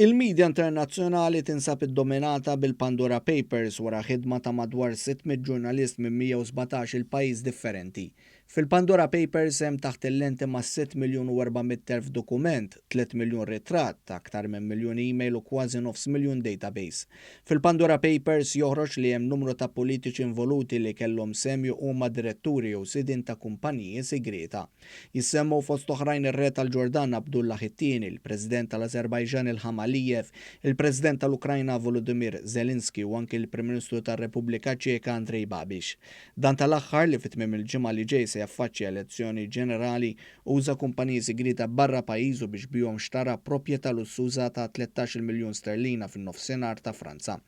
Il-medja internazzjonali tinsab iddominata bil-Pandora Papers wara ħidma ta' madwar 600 ġurnalist minn 117 il-pajjiż differenti. Fil-Pandora Papers hemm taħt il-lenti ma' 6,400,000 dokument, 3 miljun ritratt, aktar minn miljun email u kważi nofs miljun database. Fil-Pandora Papers joħroġ li hemm numru ta' politiċi involuti li kellhom semju huma diretturi u sidin ta' kumpaniji segreta. Jissemmu fost oħrajn ir-re tal-Ġordana Abdullah it-Tieni, il-President tal-Azerbajġan Ilham Aliyev, il-President tal-Ukrajna Volodymyr Zelensky u anki il-Prim Ministru tar-Repubblika Ċeka Andrej Babiš. Dan tal-aħħar li fit-tmiem il-ġimgħa li ġej se jaffaċċja elezzjoni ġenerali uża kumpaniji segreta barra pajjiżu biex bihom xtara proprjetà lussuża ta' 13 miljun sterlina fin-nofsinhar ta' Franza.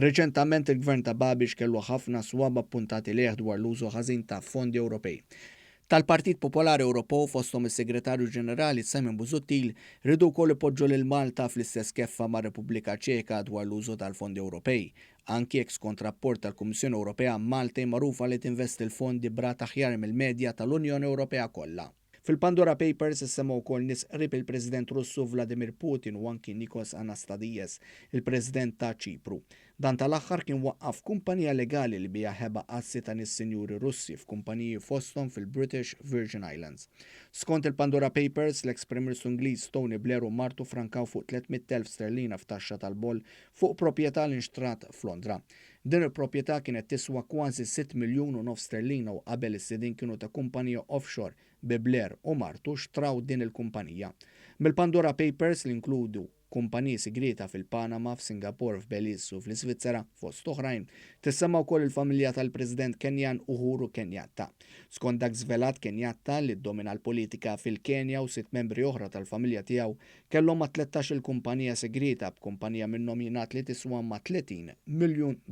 Reċentament il-Gvern ta' Babiš kellu ħafna swab appuntati lejh dwar l-użu ħażin ta' fondi Ewropej. Tal-Partit Popolari Ewropew fosthom is-Segretarju Ġenerali Simon Busuttil ridu wkoll ipoġġu lil Malta fl-istess keffa mar-Repubblika Ċeka dwar l-użu tal-fondi Ewropej. Anki jekk skont rapport tal-Kummissjoni Ewropea Malta magħrufa li tinvesti l-fondi b'rata aħjar mill-medja tal-Unjoni Ewropea kollha. Fil-Pandora Papers issemgħu wkoll nies qrib il-President Russu Vladimir Putin u anki Nikos Anastasiades, il-President ta' Ċipru. Dan tal-aħħar kien waqqaf kumpanija legali li bija ħeba assi ta' nis-sinjuri Russi f'kumpaniji fosthom fil-British Virgin Islands. Skont il-Pandora Papers, l-ex-Prim Ministru Ingliż Tony Blair u martu frankaw fuq 300,000 sterlina f'taxxa tal-boll fuq proprjetà li nxtrat f'Londra. Din il-proprjetà kienet tiswa kważi 6 miljun u nofs sterlina u qabel is-sidin kienu ta' kumpanija offshore bi Blair u martu xtraw din il-kumpanija. Mill-Pandora Papers li inkludu kumpaniji segreta fil-Panama, f'Singapore, f'Belize u fl-Iżvizzera fost oħrajn, tissemma wkoll il-familja tal-President Kenyan Uhuru Kenyatta. Skont dak żvelat Kenyatta li ddomina l-politika fil-Kenja u 6 membri oħra tal-familja tiegħu kellhom ma' 13 il-kumpanija segreta b'kumpanija minnhom jingħad li tiswa ma' $30 miljun.